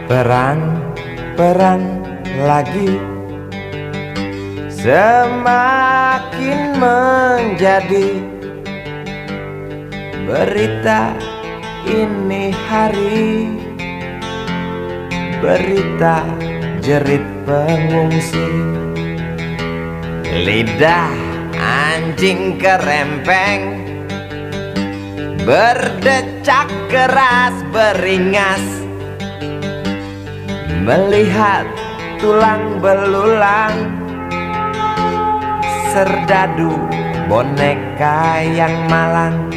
Perang lagi semakin menjadi berita ini hari, berita jerit pengungsi. Lidah anjing kerempeng berdecak keras beringas, melihat tulang belulang serdadu boneka yang malang.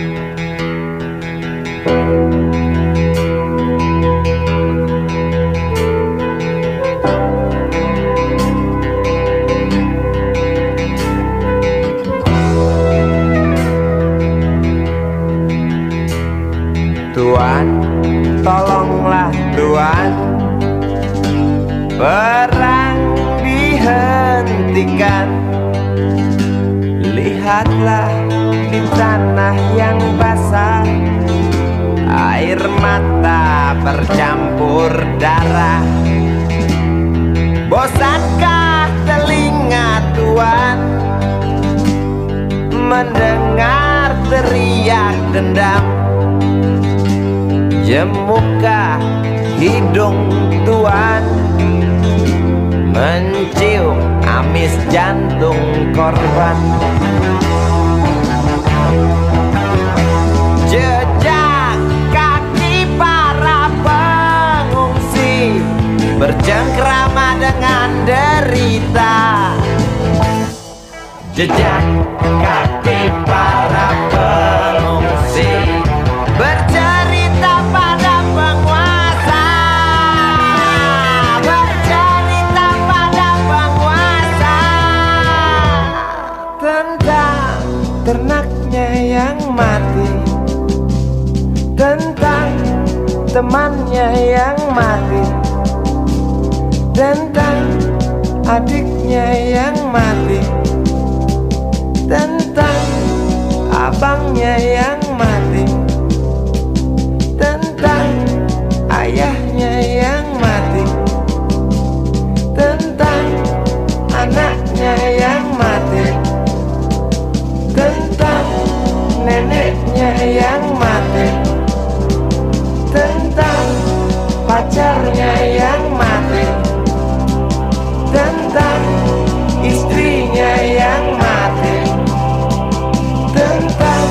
Tuan, tolonglah Tuan, perang dihentikan. Lihatlah di tanah yang basah, air mata bercampur darah. Bosankah telinga Tuan mendengar teriak dendam? Jemukah hidung Tuan mencium amis jantung korban? Jejak kaki para pengungsi bercengkrama dengan derita. Jejak kaki para pengungsi bercerita pada penguasa, bercerita pada penguasa tentang ternaknya yang mati, tentang temannya yang mati, tentang adiknya yang mati, tentang abangnya yang mati, tentang ayahnya yang mati, tentang anaknya yang mati, tentang neneknya yang mati, tentang pacarnya yang mati, tentang istrinya yang mati, tentang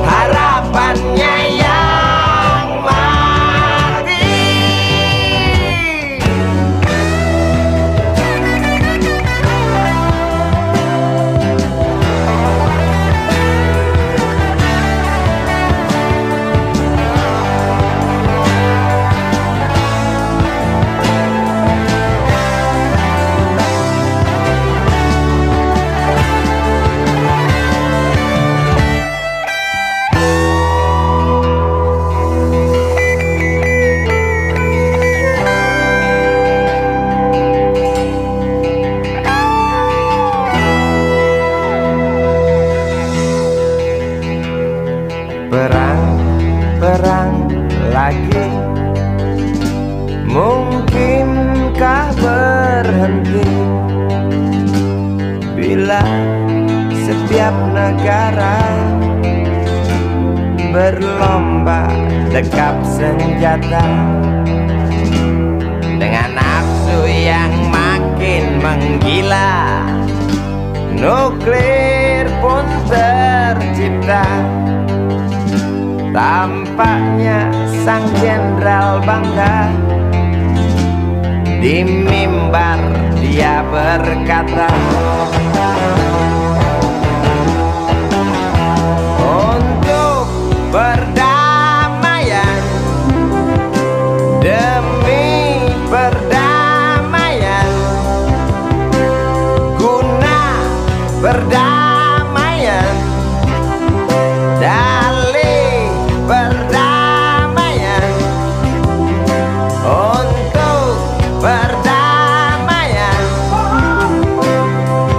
harapannya yang mati. Perang lagi, mungkinkah berhenti bila setiap negara berlomba dekap senjata dengan nafsu yang makin menggila? Nuklir pun tercipta. Tampaknya sang jenderal bangga, di mimbar dia berkata, untuk perdamaian, demi perdamaian, guna perdamaian, dalih perdamaian, untuk perdamaian,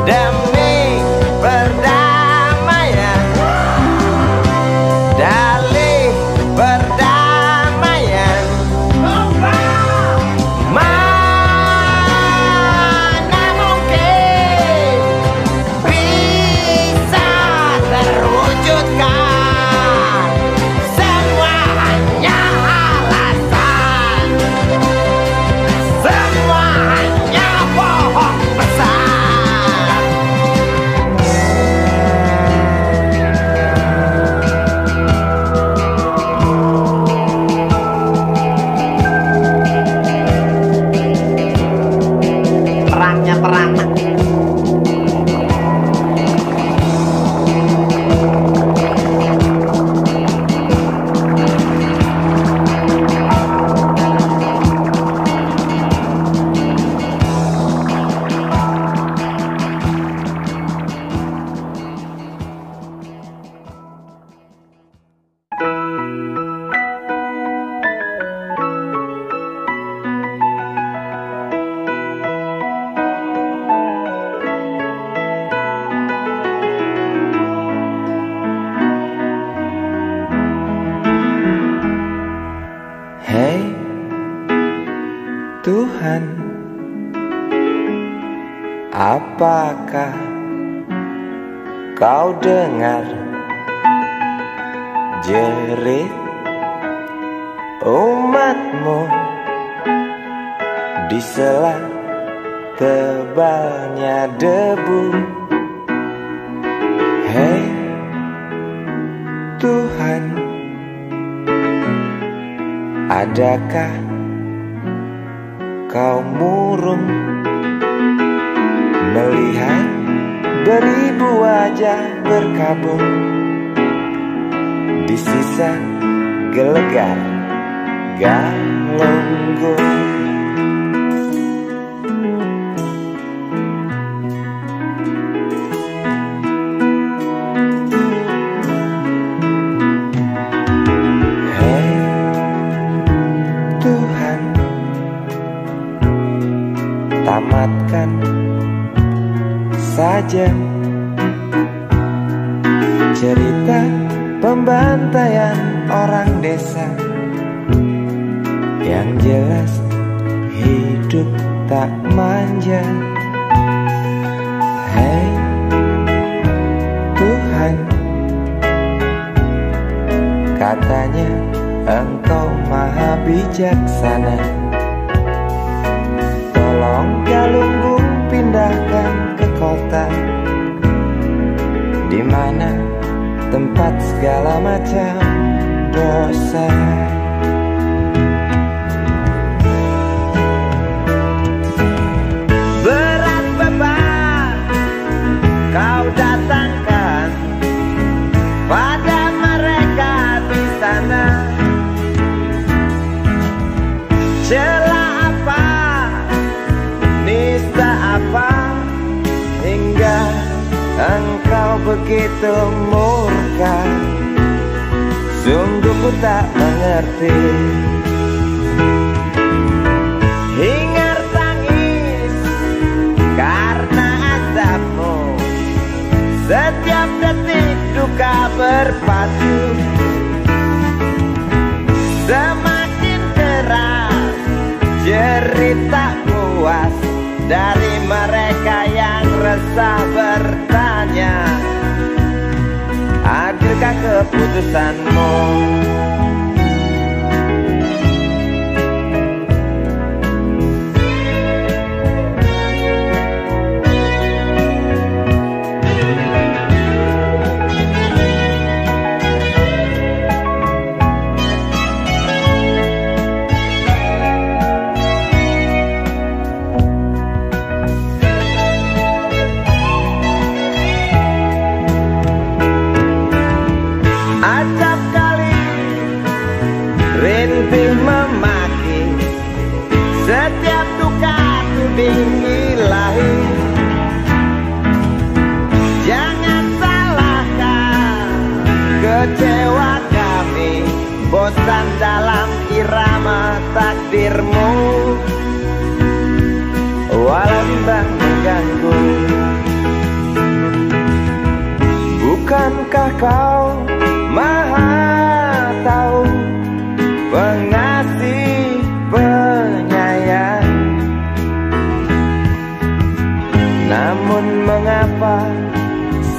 demi Hei Tuhan, apakah kau dengar jerit umatmu di sela tebalnya debu? Hei Tuhan, adakah kau murung melihat beribu wajah berkabung di sisa gelegar Galunggung? Tamatkan saja cerita pembantaian orang desa. Yang jelas hidup tak manja. Hei Tuhan, katanya Engkau maha bijaksana. Tolong Galunggung pindahkan ke kota, di mana tempat segala macam dosa. Berat beban kau datangkan pada mereka di sana. Celah apa, nista apa, hingga Engkau begitu murka. Sungguh ku tak mengerti. Hingar tangis karena azabmu, setiap detik duka berpacu. Semakin keras jerit tak puas dari mereka yang resah bertanya, adilkah keputusanmu? Acap kali rintih memaki, setiap duka tuding ilahi. Jangan salahkan kecewa kami, bosan dalam irama takdirmu. Walau bimbang mengganggu, bukankah kau Maha tahu, pengasih, penyayang? Namun mengapa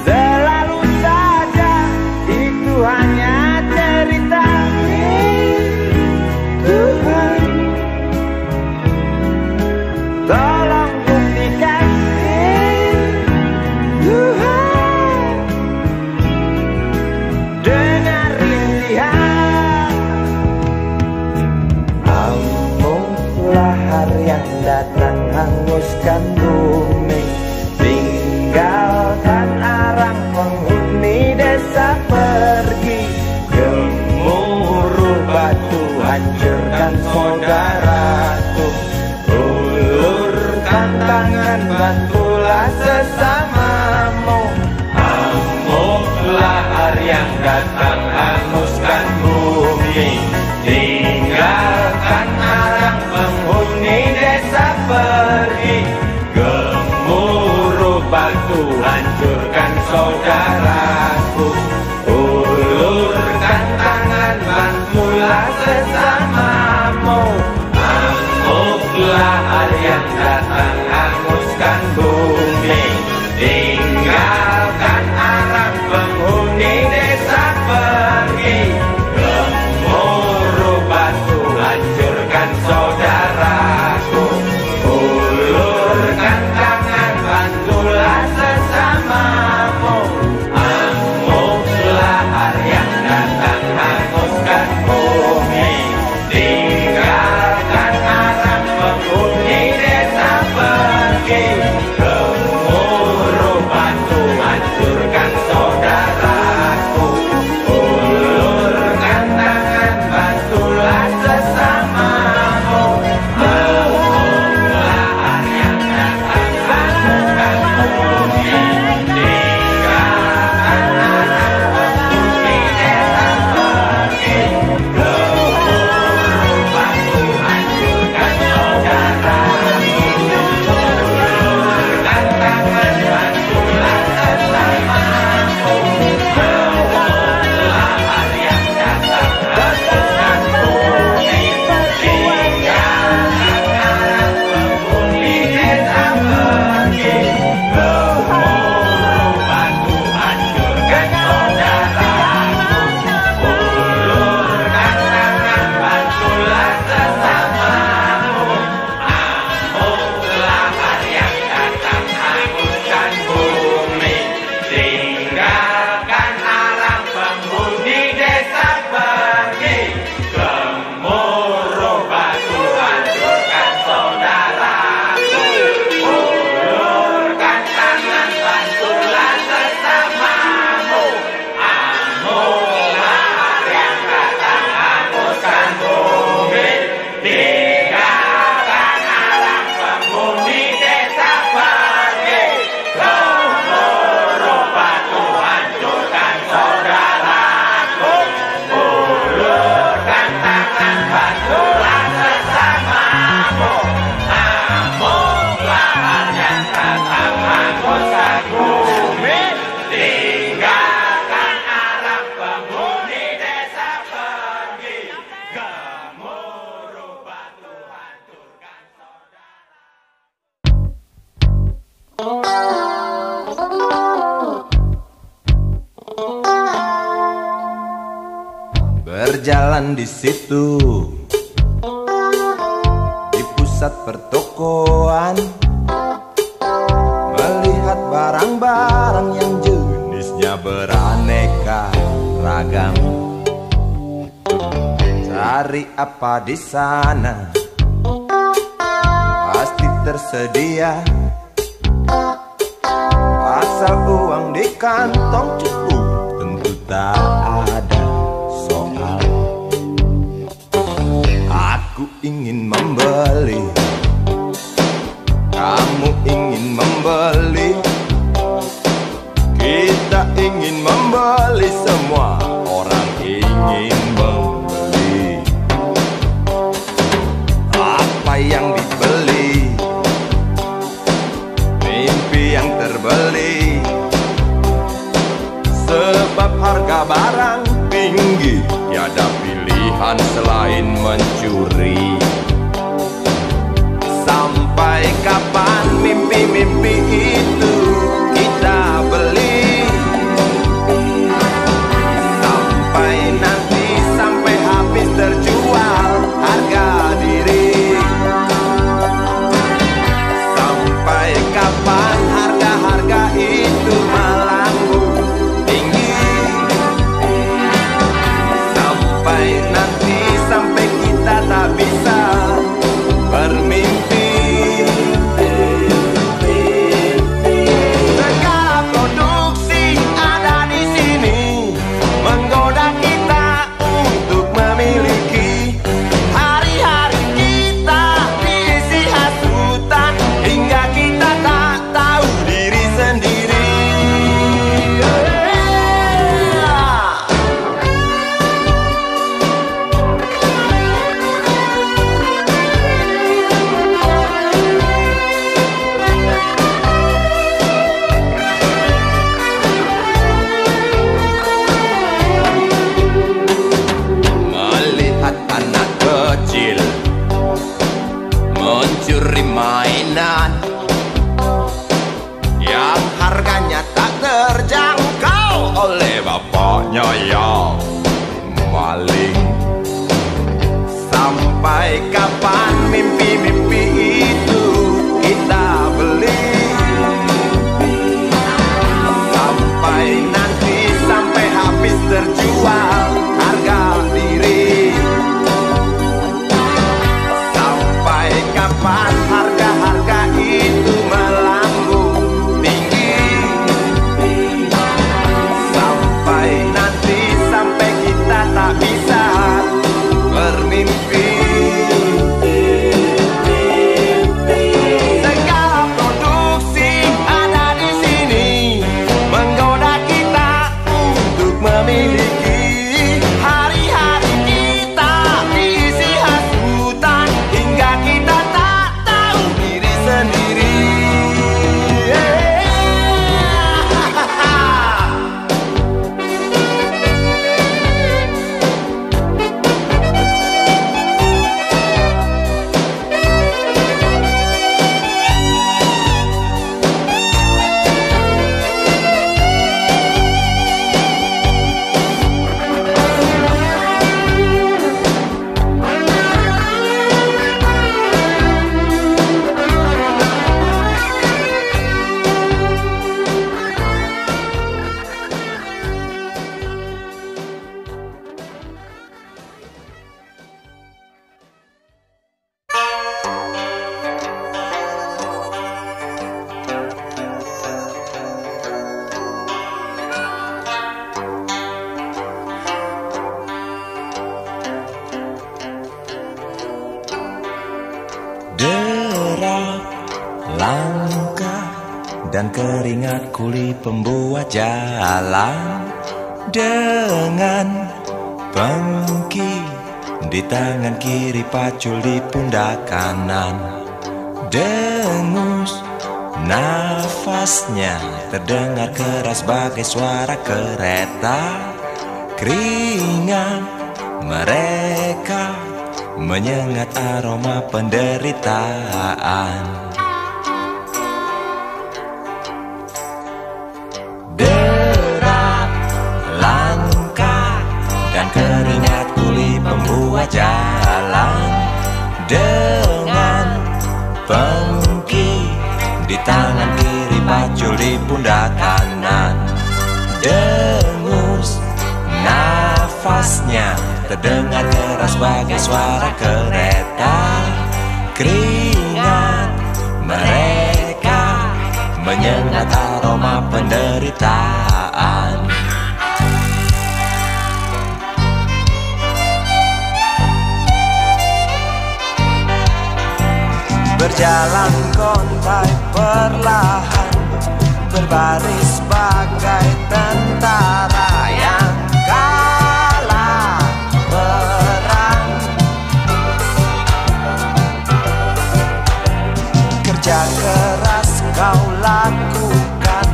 selalu saja itu hanya cerita? Tuhan, tolong buktikan. Tuhan, yang datang hanguskan bumi, tinggalkan arang penghuni desa pergi. Gemuruh batu hancurkan saudaraku, ulurkan tangan bantulah sesamamu. Amuklah yang datang hanguskan bumi, tinggalkan arang penghuni desa pergi. Gemuruh batu hancurkan saudaraku, ulurkan tangan bantulah sesama. lahar yang datang hanguskan bumi. Tinggalkan alam penghuni desa pergi. Gemuruh batu hancurkan saudaraku. Ulurkan tangan bantulah sesamamu. Amuk lahar yang datang hanguskan bumi. Tinggalkan alam penghuni desa pergi. Gemuruh batu hancurkan saudaraku. Ulurkan tangan bantulah sesamamu. Amuk lahar yang datang hanguskan bumi. Tinggalkan alam penghuni desa pergi. Gemuruh batu hancurkan saudaraku. Ulurkan tangan bantulah sesamamu. Amuk lahar yang datang hanguskan bumi. Tinggalkan alam penghuni desa pergi. Gemuruh batu hancurkan saudaraku. Ulurkan tangan bantulah sesamamu. Amuk lahar yang datang hanguskan bumi. Tinggalkan alam penghuni desa pergi. Gemuruh batu hancurkan saudaraku. Ulurkan tangan bantulah sesamamu. Amuk lahar yang datang hanguskan bumi. Tinggalkan alam penghuni desa pergi. Gemuruh batu hancurkan saudaraku. Ulurkan tangan bantulah sesamamu. Amuk lahar yang datang hanguskan bumi. Tinggalkan alam penghuni desa pergi. Gemuruh batu hancurkan saudaraku. Berjalan di situ, di pusat pertokoan, melihat barang-barang yang jenisnya beraneka ragam. Cari apa di sana, pasti tersedia. Asal uang di kantong cukup, tentu tak ada soal. Aku ingin membeli, kamu ingin membeli, kita ingin membeli, semua orang ingin membeli. Apa yang dibeli? Mimpi yang terbeli. Sebab harga barang tinggi, tiada pilihan selain mencuri. Sampai kapan mimpi-mimpi itu kita beli? Sampai nanti, sampai habis terjual harga diri. Sampai kapan harga-harga itu melambung tinggi? Sampai nanti, sampai kita tak bisa bermimpi. mencuri mainan yang harganya tak terjangkau oleh bapaknya yang maling. Sampai kapan mimpi-mimpi itu kita beli? Sampai nanti, sampai habis terjual harga diri. Sampai kapan harga-harga itu melambung tinggi? Sampai nanti, sampai kita tak bisa bermimpi. Segala produksi ada di sini menggoda kita untuk memiliki. Hari-hari kita diisi hasutan hingga kita tak tahu diri sendiri. Derap langkah dan keringat kuli pembuat jalan, dengan pengki di tangan kiri, pacul di pundak kanan. Dengus nafasnya terdengar keras bagai suara kereta. Keringat mereka menyengat aroma penderitaan. Derap langkah dan keringat kuli pembuat jalan, dengan pengki di tangan kiri, pacul di pundak kanan. Dengus nafasnya terdengar keras bagai suara kereta. Keringat mereka menyengat aroma penderitaan. Berjalan kontai perlahan, berbaris bagai tentara yang kalah perang. Kerja keras kau lakukan,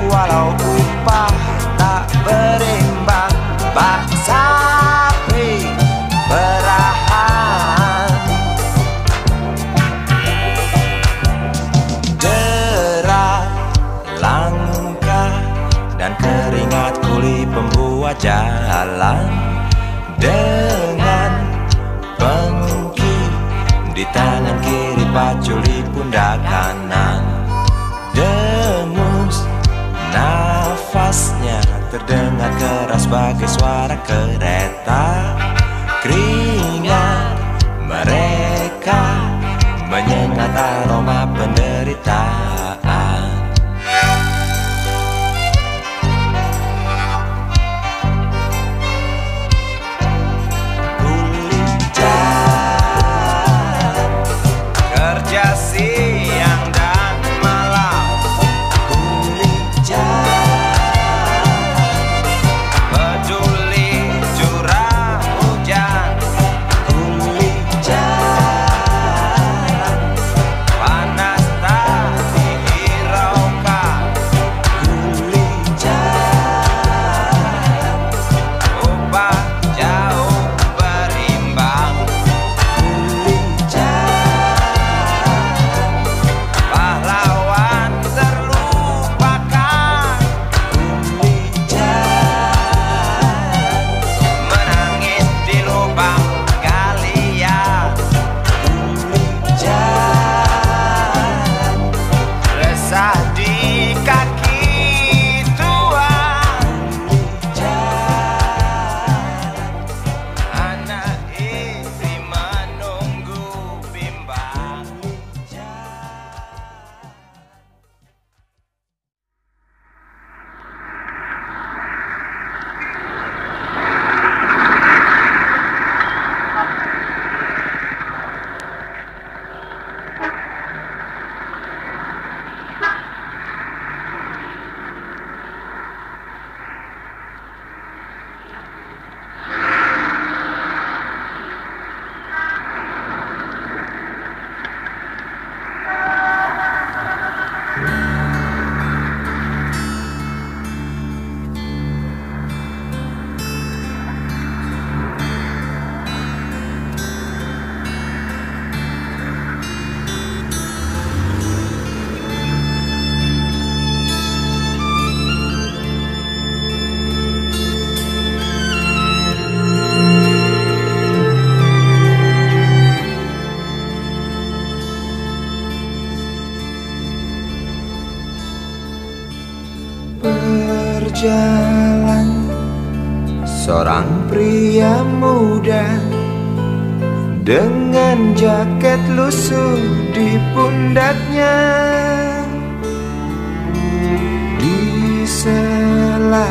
walau upah tak berimbang. Bak sapi berahan, derap langkah dan keringat kuli pembuat jalan, dengan pengki di tangan kiri, pacul di pundak kanan. Dengus nafasnya terdengar keras bagai suara kereta. Keringat mereka menyengat aroma penderitaan. Kerja siang dan malam, kuli jalan, peduli curah hujan, kuli jalan, panas jalan, seorang pria muda dengan jaket lusuh di pundaknya. Di sela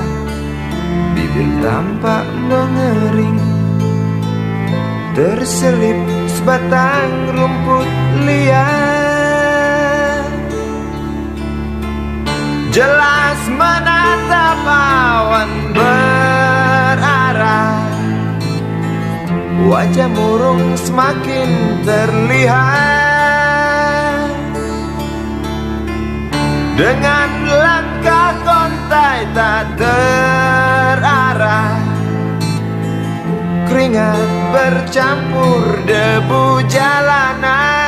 bibir tampak mengering, terselip sebatang rumput liar. Jelas menatap awan berarah, wajah murung semakin terlihat. Dengan langkah kontai tak terarah, keringat bercampur debu jalanan.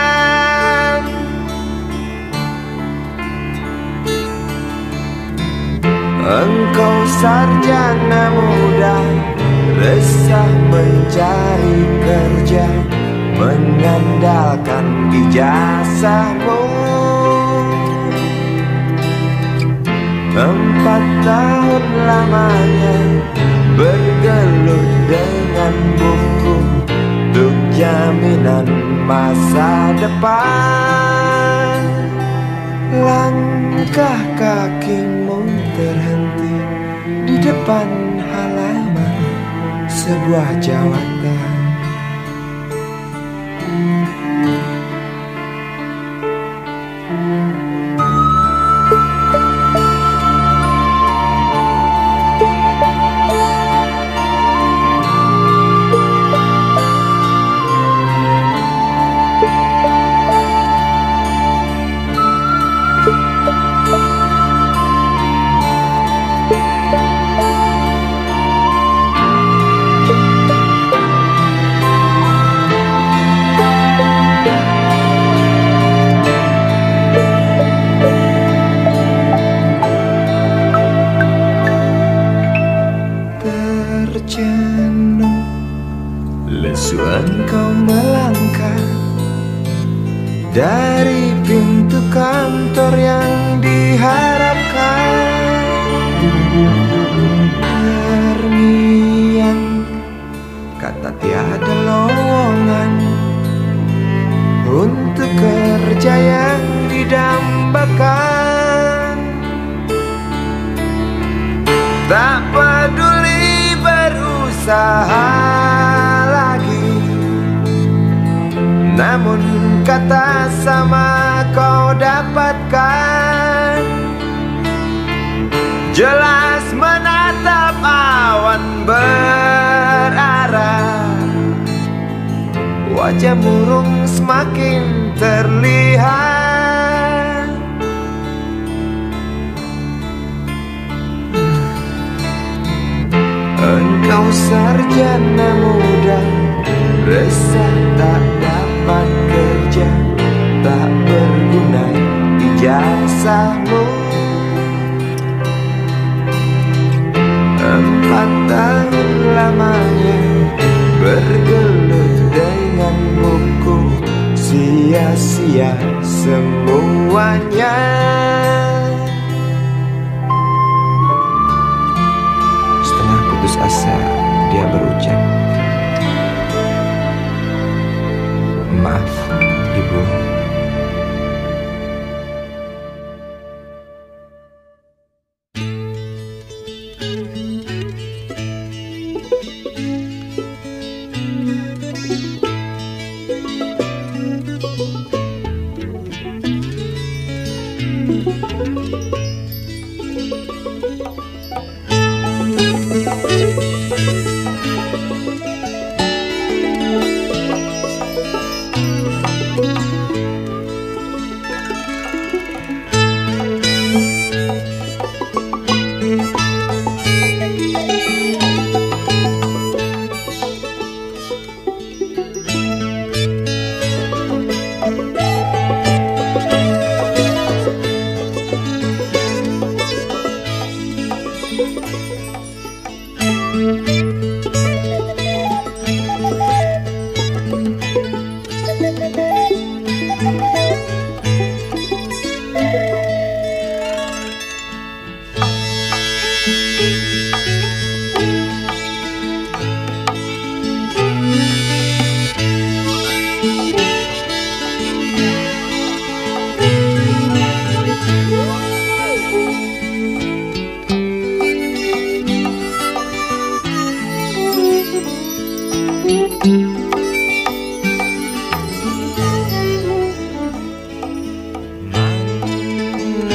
Engkau sarjana muda, resah mencari kerja, mengandalkan ijazahmu. 4 tahun lamanya bergelut dengan buku untuk jaminan masa depan. Langkah kakimu terhenti di depan halaman sebuah jawatan. Tercenung lesu engkau melangkah dari pintu kantor yang diharapkan. Terngiang kata tiada lowongan untuk kerja yang didambakan. Tak peduli berusaha lagi, namun kata sama kau dapatkan. Jelas menatap awan berarah, wajah murung semakin terlihat. Engkau sarjana muda, resah tak dapat kerja, tak berguna ijazahmu. 4 tahun lamanya bergelut dengan buku, sia-sia semuanya. Putus asa, dia berucap, "Maaf, Ibu."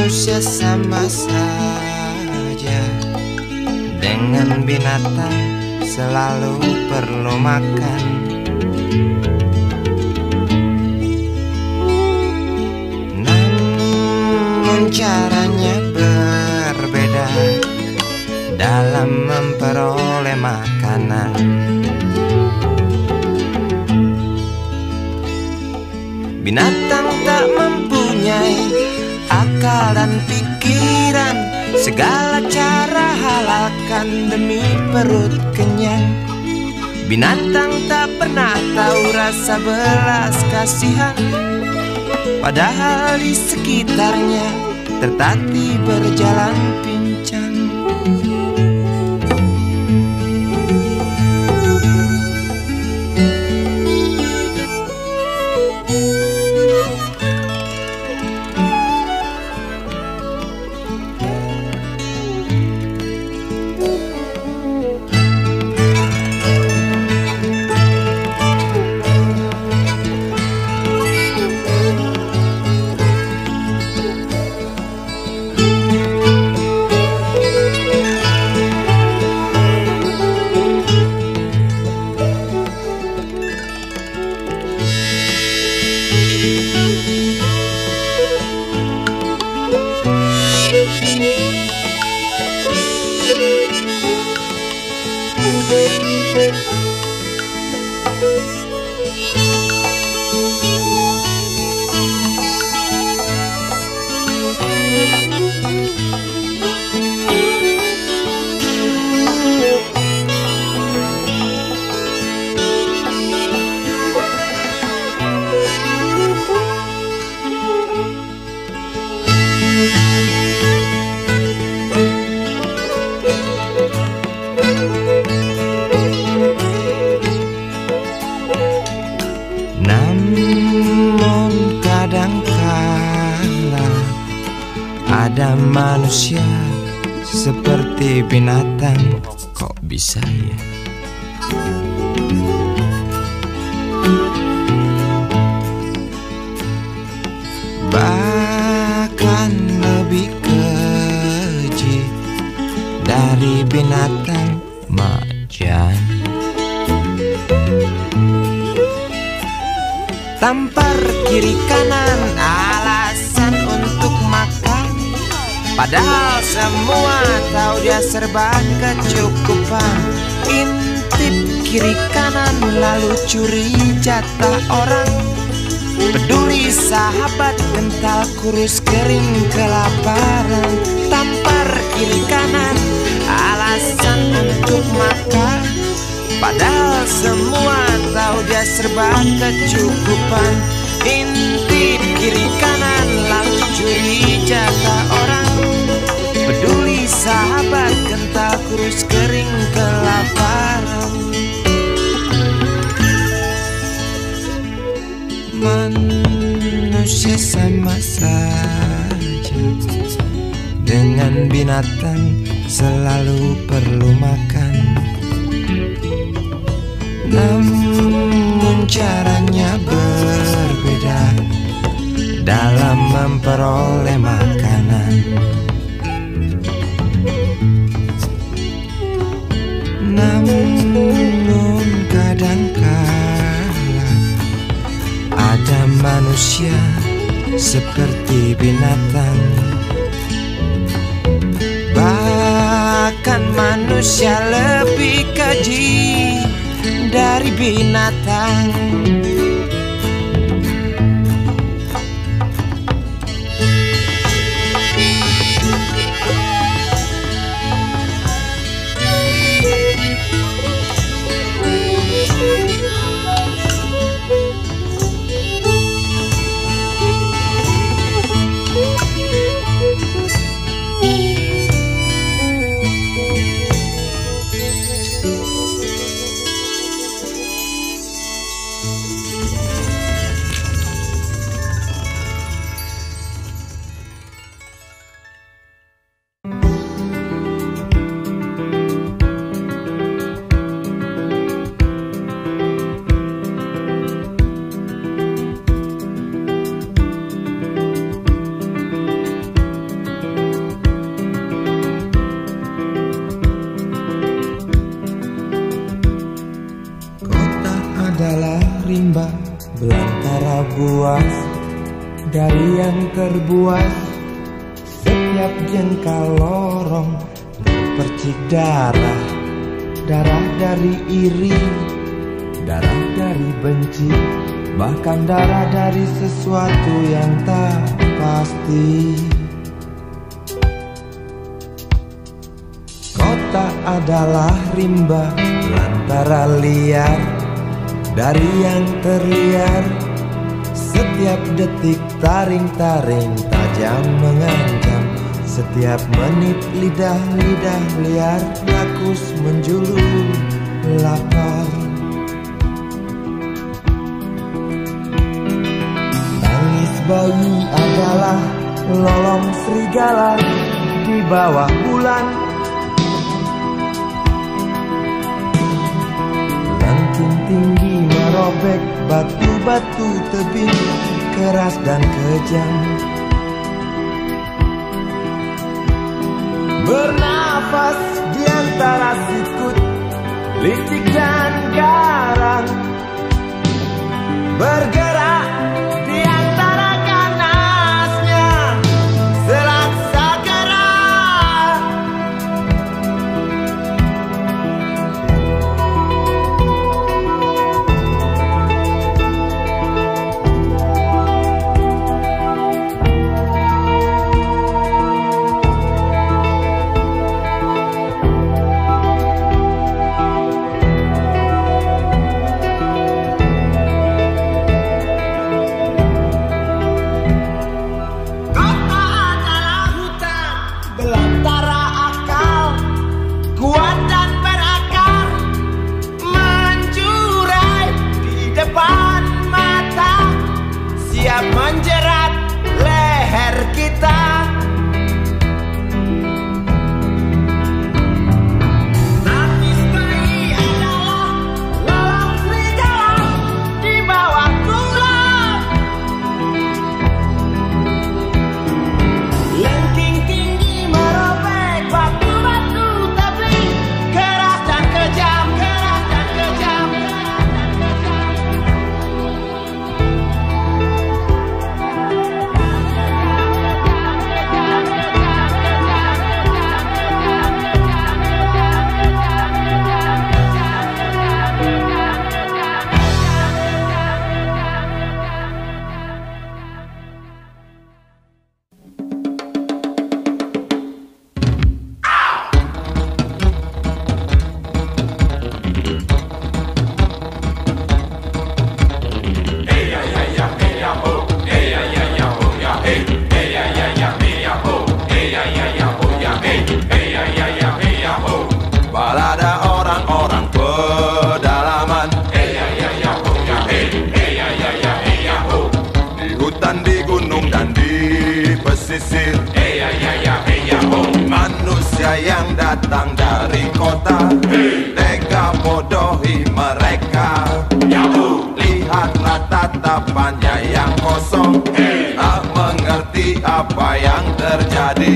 manusia sama saja dengan binatang, selalu perlu makan. Namun caranya berbeda dalam memperoleh makanan. Binatang tak mempunyai akal dan pikiran, segala cara halalkan demi perut kenyang. Binatang tak pernah tahu rasa belas kasihan, padahal di sekitarnya tertatih berjalan pincang. Namun kadangkala ada manusia seperti binatang. Kok bisa ya? Bahkan lebih keji dari binatang macan. Tampar kiri kanan alasan untuk makan, padahal semua tahu dia serba kecukupan. Intip kiri kanan lalu curi jatah orang. Peduli sahabat kental kurus kering kelaparan. Tampar kiri kanan alasan untuk makan, padahal semua tahu dia serba kecukupan. Intip kiri kanan lalu curi jatah orang. Peduli sahabat kental kurus kering kelaparan. Manusia sama saja dengan binatang, selalu perlu makan. Namun caranya berbeda dalam memperoleh makanan. Namun kadangkala ada manusia seperti binatang. Bahkan manusia lebih keji dari binatang. buas dari yang terbuas. Setiap jengkal lorong percik darah, darah dari iri, darah dari benci, bahkan darah dari sesuatu yang tak pasti. Kota adalah rimba belantara liar dari yang terliar. Setiap detik taring-taring tajam mengancam. Setiap menit lidah-lidah liar rakus menjulur lapar. Tangis bayi adalah lolong serigala di bawah bulan. Langking tinggi merobek batu-batu tebing keras dan kejam. Bernafas di antara sikut, licik dan garang. Bergerak di antara ganasnya selat sagara. Menjerat leher kita. Tangis bayi adalah lolong serigala di bawah bulan. Lengking tinggi merobek batu-batu tebing keras dan kejam, keras dan kejam, keras dan kejam. Balada orang-orang pedalaman. Di hutan, di gunung, dan di pesisir. Manusia yang datang dari kota tega bodohi mereka. Lihatlah tatapannya yang kosong, tak mengerti apa yang terjadi.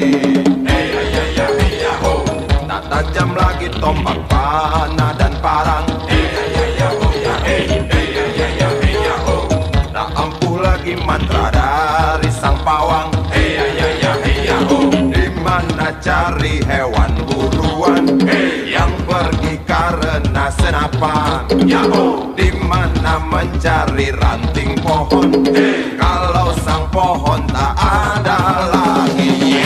Tak tajam lagi tombak panah dan parang. Tak ampuh lagi mantra dari sang pawang. Di mana cari hewan buruan yang pergi karena senapan? Di mana mencari ranting pohon kalau sang pohon tak ada lagi?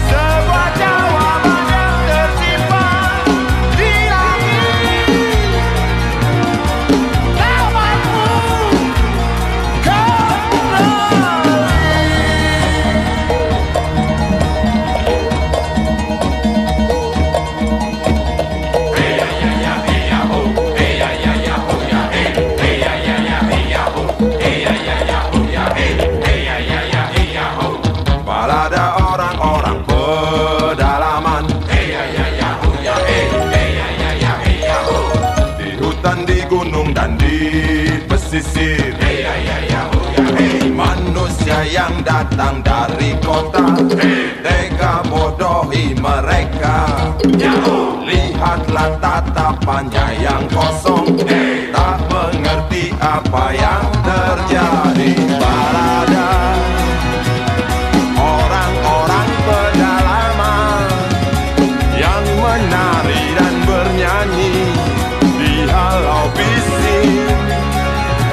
Sebuah jawaban yang yang datang dari kota. Tega bodohi mereka. Lihatlah tatapannya yang kosong, tak mengerti apa yang terjadi. Balada orang-orang pedalaman yang menari dan bernyanyi di halau bising.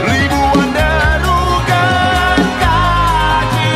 Ribuan derukan kaki.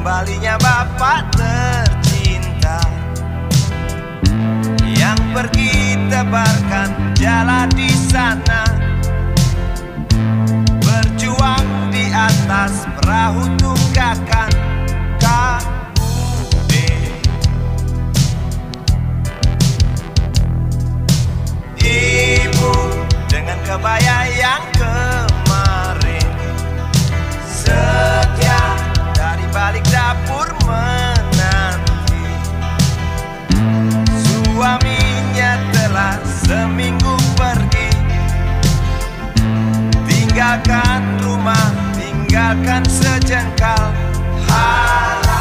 Kembalinya bapak tercinta yang pergi tebarkan jala di sana, berjuang di atas perahu tunggakan KUD. Ibu dengan kebaya yang kemarin setia dari balik dapur menanti. Suaminya telah seminggu pergi, tinggalkan rumah, tinggalkan sejengkal harapan.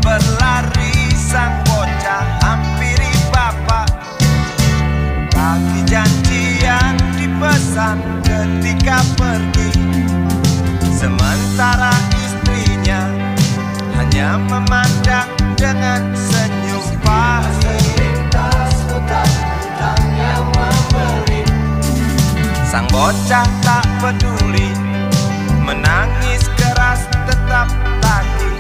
Berlari sang bocah hampiri bapak, bagi janji yang dipesan ketika pergi. Sementara istrinya hanya memandang dengan senyum pahit. Sang bocah tak peduli, menangis keras tetap tagih.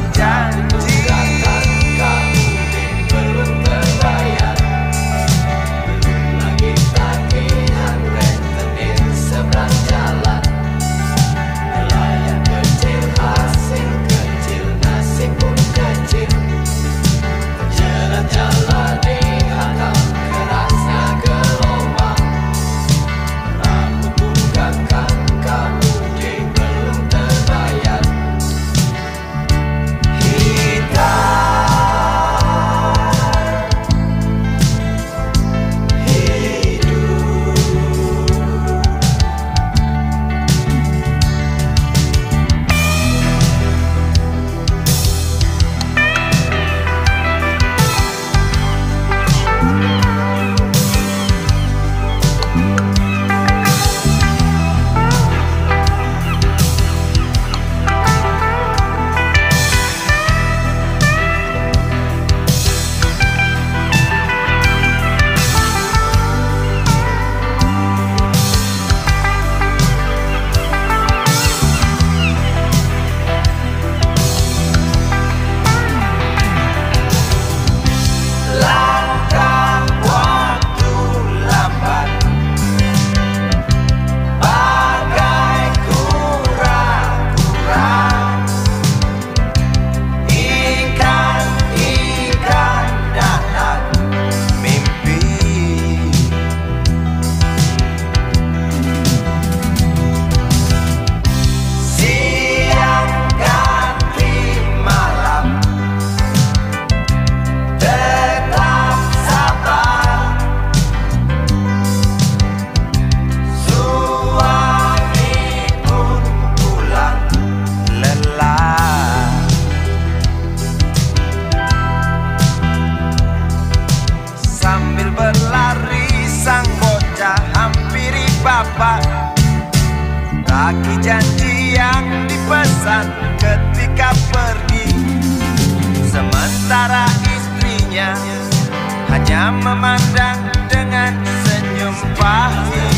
hanya memandang dengan senyum pahit.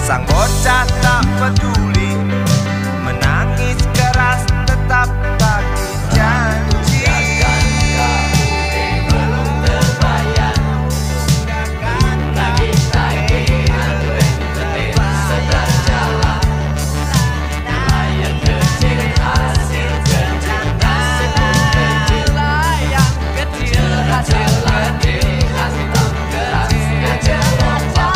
Sang bocah tak peduli, menangis keras tetap tagih janji. Belum terbayar, tagih-tagih sedang jalan. Layang kecil hasil kerja, layang kecil hasil kerja, hitam keras kecil lomba.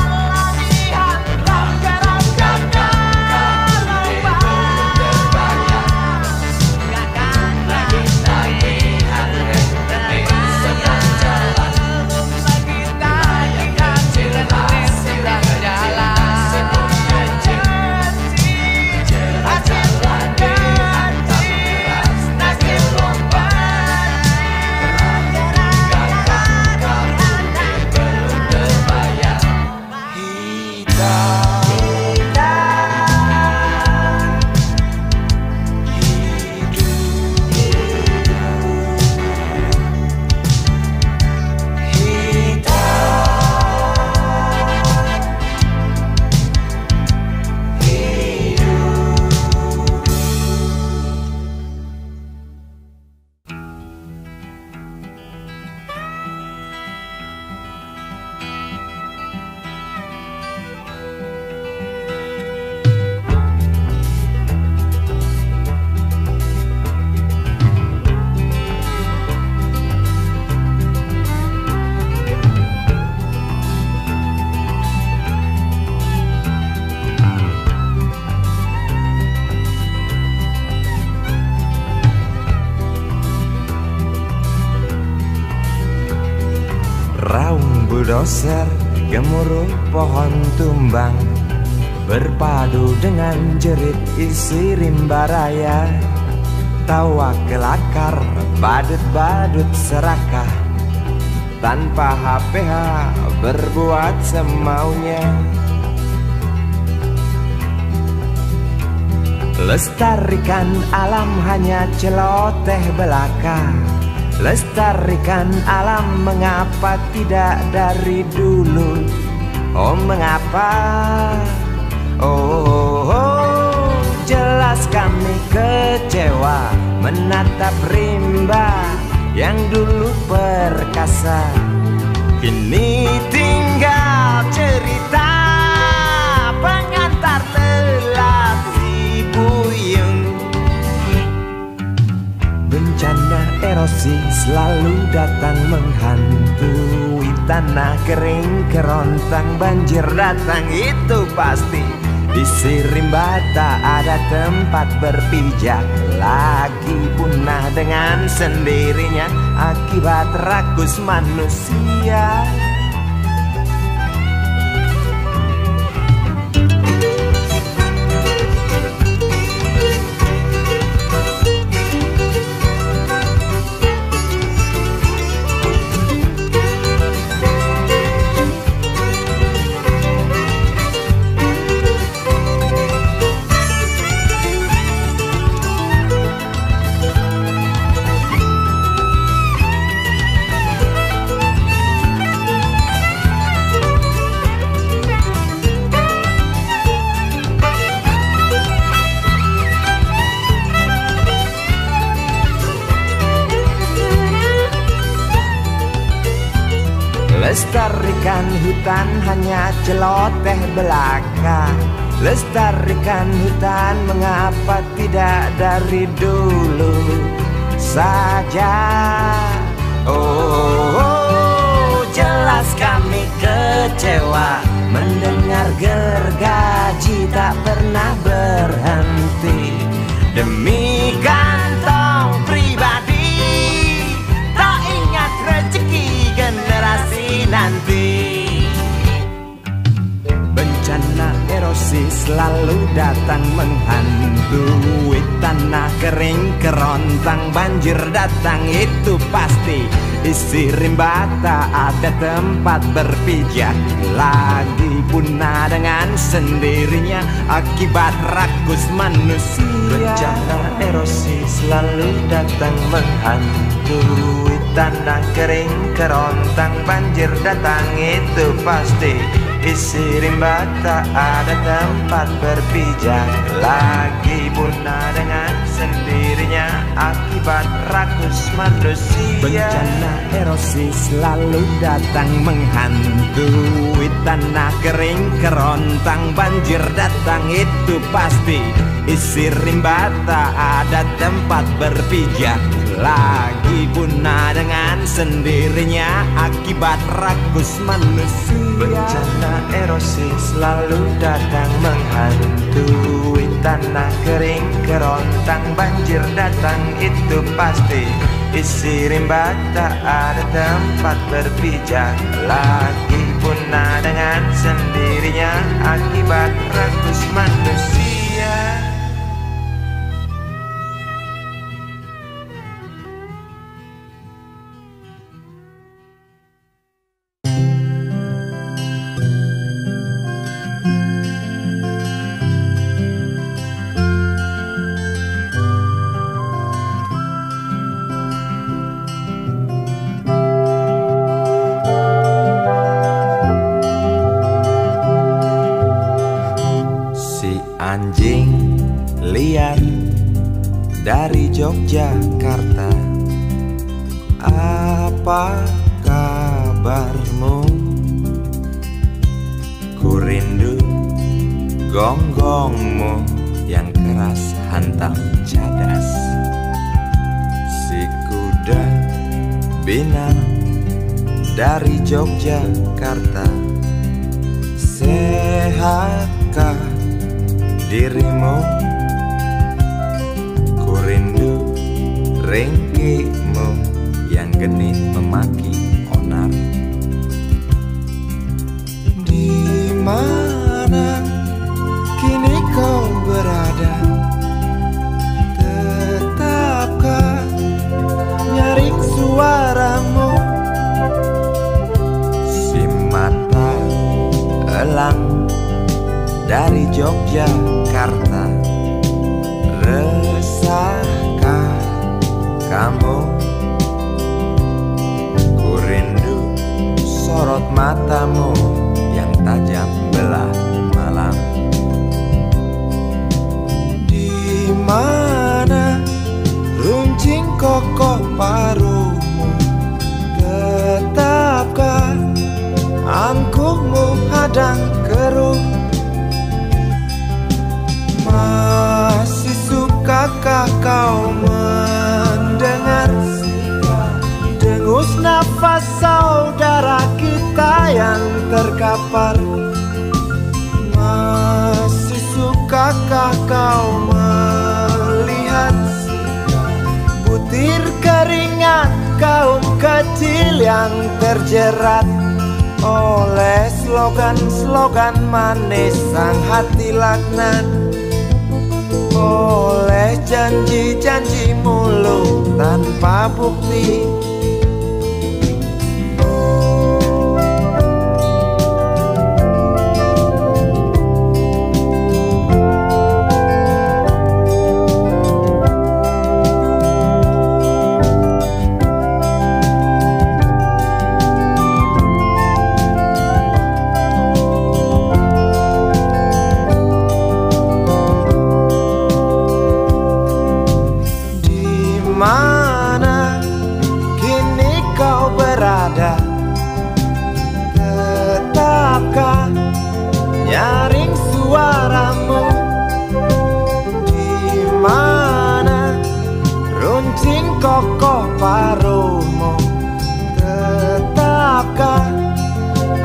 Raung bulldozer, gemuruh pohon tumbang, berpadu dengan jerit isi rimba raya. Tawa kelakar, badut-badut serakah, tanpa HPH berbuat semaunya. Lestarikan alam hanya celoteh belaka. Lestarikan alam mengapa tidak dari dulu? Oh mengapa? Oh, jelas kami kecewa menatap rimba yang dulu perkasa. Kini tinggal cerita pengantar telah si buyung. Bencana erosi selalu datang menghantui tanah kering kerontang, banjir datang itu pasti. Di rimba tak ada tempat berpijak lagi, punah dengan sendirinya akibat rakus manusia. Lestarikan hutan hanya celoteh belaka. Lestarikan hutan mengapa tidak dari dulu saja? Oh, jelas kami kecewa mendengar gergaji tak pernah berhenti. Demi kantong pribadi tak ingat rezeki generasi nanti. Bencana erosi selalu datang menghantui tanah kering kerontang, banjir datang itu pasti. Isi rimba tak ada tempat berpijak lagi, punah dengan sendirinya akibat rakus manusia. Bencana erosi selalu datang menghantui tanah kering kerontang, banjir datang itu pasti. Isi rimba tak ada tempat berpijak lagi, punah dengan sendirinya akibat rakus manusia. Bencana erosi selalu datang menghantui tanah kering kerontang, banjir datang itu pasti. Isi rimba tak ada tempat berpijak lagi, punah dengan sendirinya akibat rakus manusia. Bencana erosi selalu datang menghantui tanah kering kerontang, banjir datang itu pasti. Isi rimba tak ada tempat berpijak lagi, punah dengan sendirinya akibat rakus manusia. Anjing liar dari Yogyakarta, apa kabarmu? Ku rindu gonggongmu yang keras hantam cadas. Si kuda bina dari Yogyakarta, sehatkah dirimu? Ku rindu ringkimu yang genit memaki onar. Di mana kini kau berada? Tetapkah nyaring suaramu? Si mata elang dari Yogyakarta, resahkah kamu? Ku rindu sorot matamu yang tajam belah malam. Di mana runcing kokoh paruhmu? Tetapkah angkuhmu hadang keruh? Masih sukakah kau mendengar dengus nafas saudara kita yang terkapar? Masih sukakah kau melihat butir keringat kaum kecil yang terjerat oleh slogan-slogan manis sang hati laknat, oleh janji-janji mulut tanpa bukti. Mana kini kau berada? Tetapkah nyaring suaramu? Di mana runcing kokoh paruhmu? Tetapkah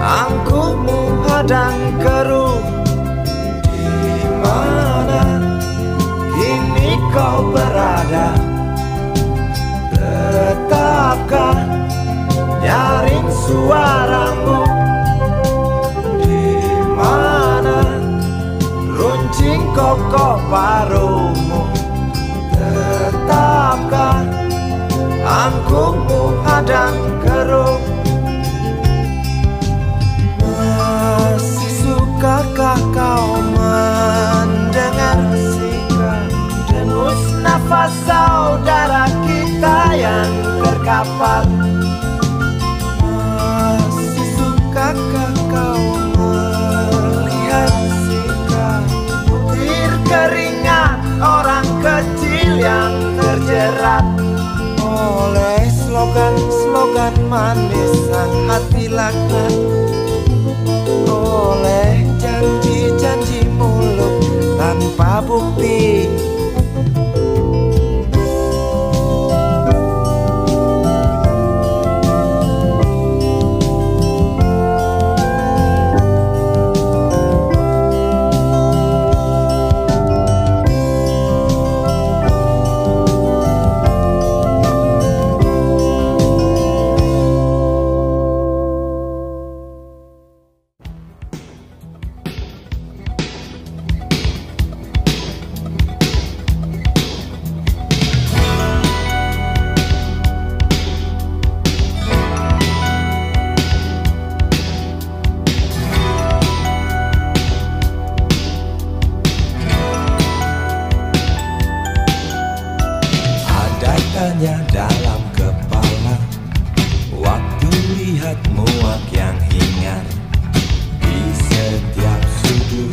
angkuhmu hadang keruh? Di mana kini kau berada? Tetapkah nyaring suaramu? Di mana runcing kokoh paruhmu? Tetapkah angkuhmu hadang keruh? Masih sukakah kau mendengar sikap dan kapal. Masih sukakah kau melihat sikap butir keringat orang kecil yang terjerat oleh slogan-slogan manis sang hati laknat, oleh janji-janji mulut tanpa bukti. Dalam kepala waktu lihat muak yang hingar di setiap sudut,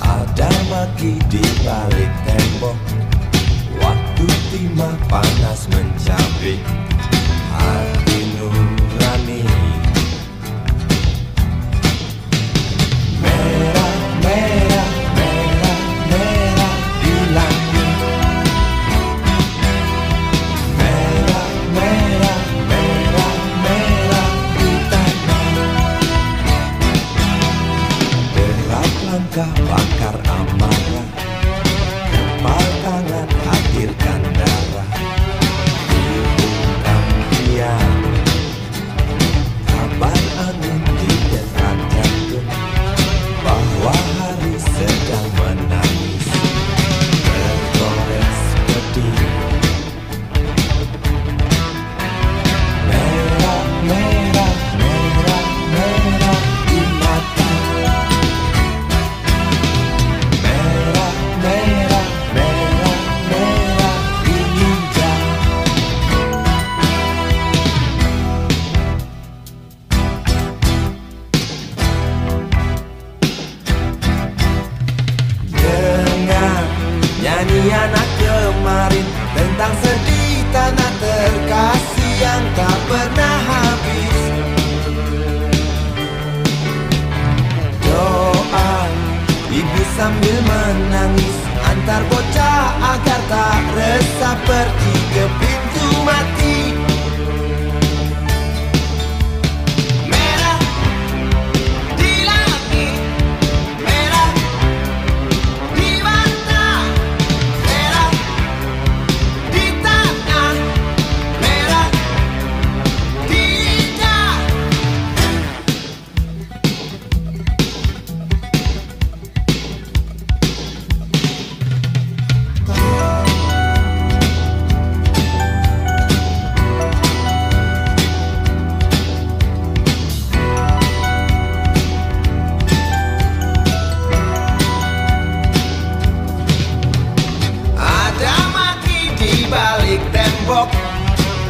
ada maki di balik tembok, waktu timah panas mencabik hati nurani. Merah, merah, merah, merah di langit. Bakar amarah, kepal tangan hadirkan darah, dibungkam diam, kabar angin di dekat jantung, bahwa hari sedang menangis, bergores pedih. Merah, merah, merah, merah di mata. Nyanyian kemarin tentang sedih tanah terkasih yang tak pernah habis. Doa ibu sambil menangis antar bocah agar tak resah pergi ke pintu mati.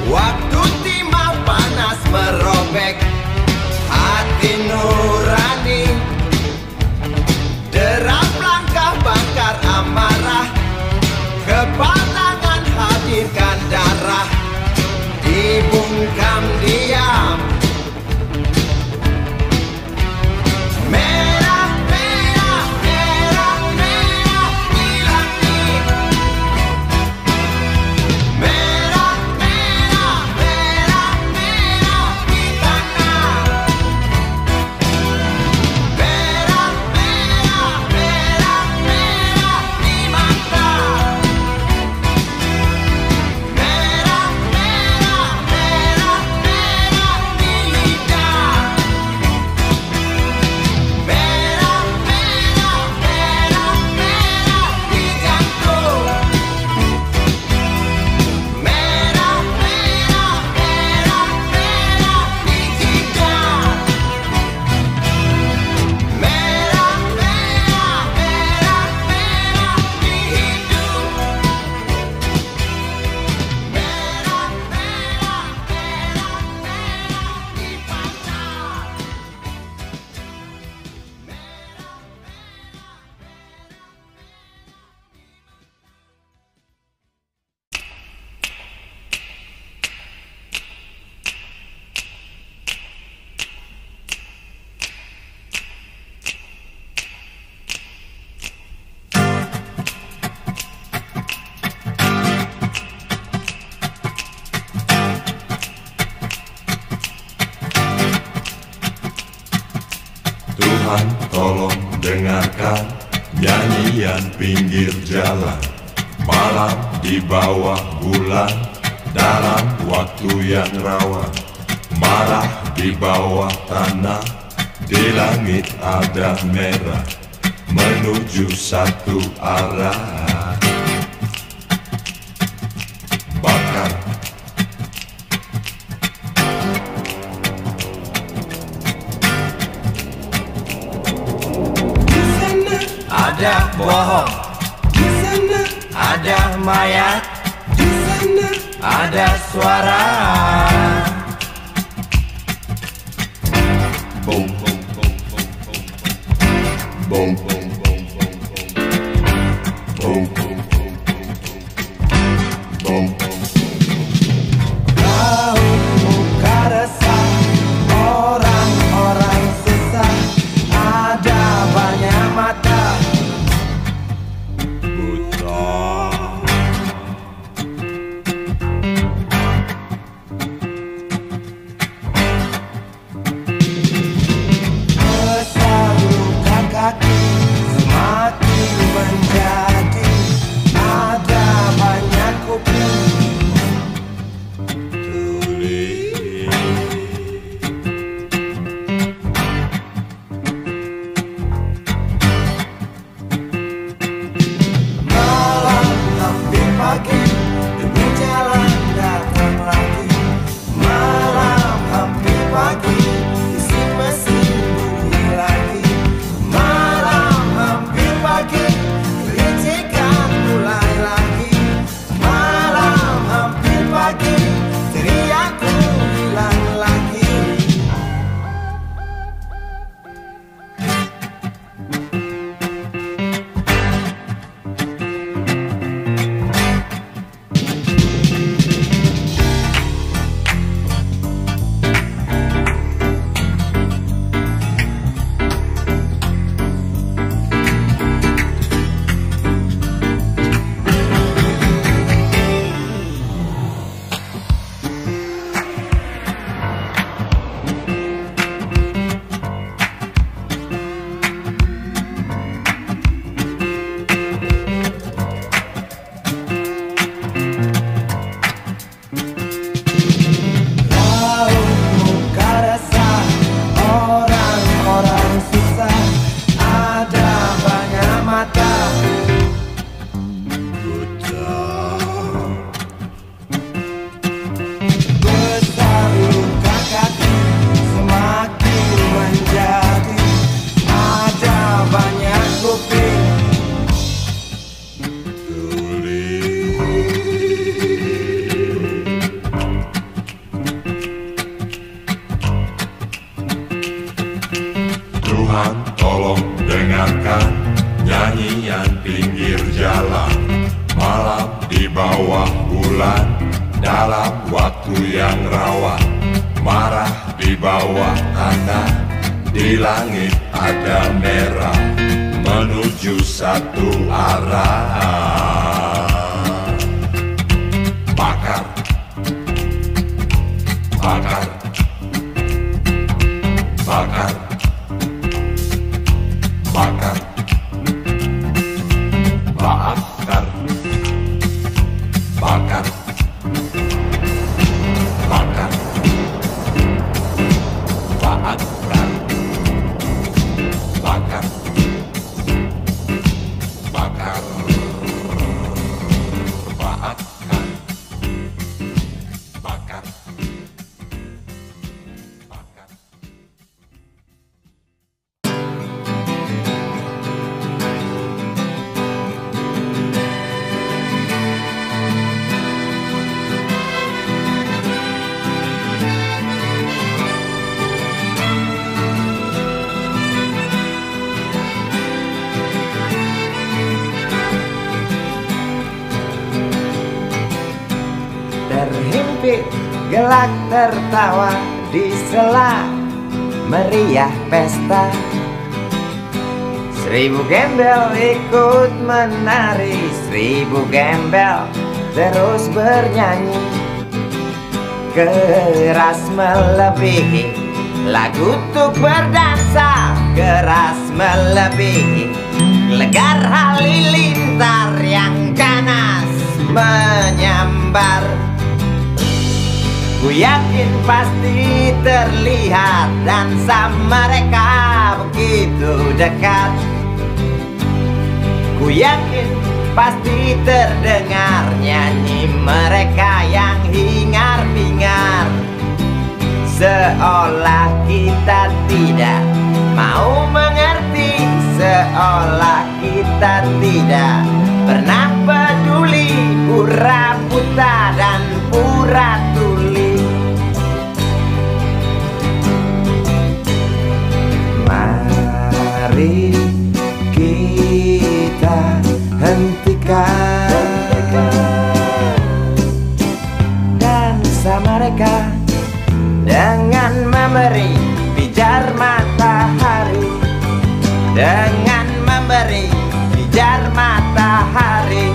Waktu timah panas merobek hati nurani, derap langkah bakar amarah, kepal tangan hadirkan darah, dibungkam diam. Merah, merah, merah di langit. Merah, merah, merah di tanah. dengarkan nyanyian pinggir jalan, malam di bawah bulan, dalam waktu yang rawan. Marah di bawah tanah, di langit ada merah, menuju satu arah. Bakar. Di sana Ada bohong, di sana ada mayat, di sana ada suara. Boom, boom, boom, boom, boom, boom, boom, boom, boom, boom, boom, boom, boom. Kau muka resah, orang-orang susah, ada banyak mata. Besar luka kaki, semakin menjadi, ada banyak kuping. Malam hampir pagi, demi jalan datang lagi. Malam hampir pagi, isi mesin bunyi lagi. Malam hampir pagi, kericikan mulai lagi. Malam hampir pagi, teriakku hilang lagi. Kau muka resah, orang-orang susah, ada banyak mata. Besar luka kaki, semakin menjadi, ada banyak kuping. Tuhan tolong dengarkan nyanyian pinggir jalan, malam di bawah bulan, dalam waktu yang rawan. Marah di bawah tanah, di langit ada merah, menuju satu arah. Bakar, bakar, bakar, bakar, bakar, bakar, bakar, bakar, bakar, bakar, bakar, bakar, bakar. Terhimpit gelak tertawa di sela meriah pesta. 1000 gembel ikut menari, 1000 gembel terus bernyanyi. Keras melebihi lagu untuk berdansa. keras melebihi legar halilintar yang ganas menyambar. Ku yakin pasti terlihat dansa mereka begitu dekat. Ku yakin pasti terdengar nyanyi mereka yang hingar-bingar. Seolah kita tidak mau mengerti, seolah kita tidak pernah peduli pura buta dan pura tuli. Mari kita hentikan dansa mereka dengan memberi pijar matahari, dengan memberi pijar matahari.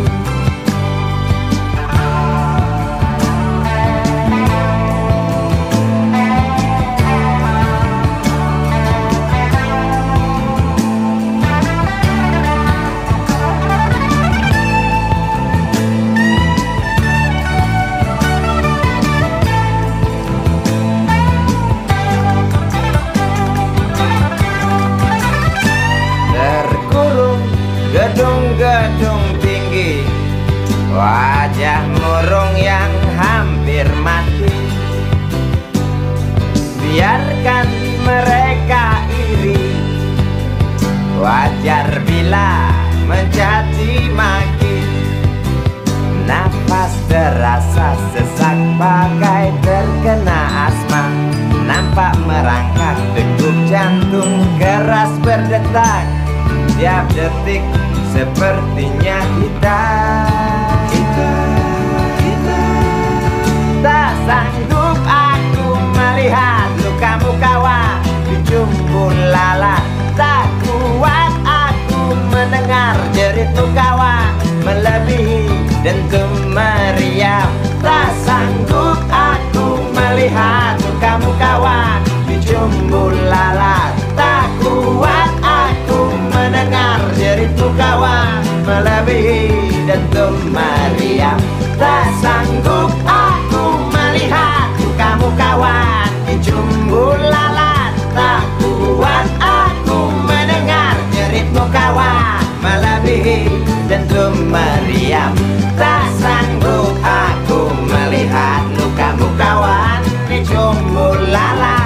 Gedung-gedung tinggi, wajah murung yang hampir mati. Biarkan mereka iri, wajar bila mencaci maki. Nafas terasa sesak bagai terkena asma. Nampak merangkak degup jantung keras berdetak. Tiap detik sepertinya kita tak sanggup aku melihat lukamu kawan di jumbo lalat. Tak kuat aku mendengar jeritmu kawan melebihi dentum meriam. Tak sanggup aku melihat lukamu kawan di jumbo lalat. Tak kuat aku mendengar jeritmu kawan melebihi dentum meriam. Tak sanggup aku melihat lukamu kawan di jumbo lalat. Tak kuat aku mendengar jeritmu kawan melebihi dentum meriam. Tak sanggup aku melihat lukamu kawan di jumbo lalat.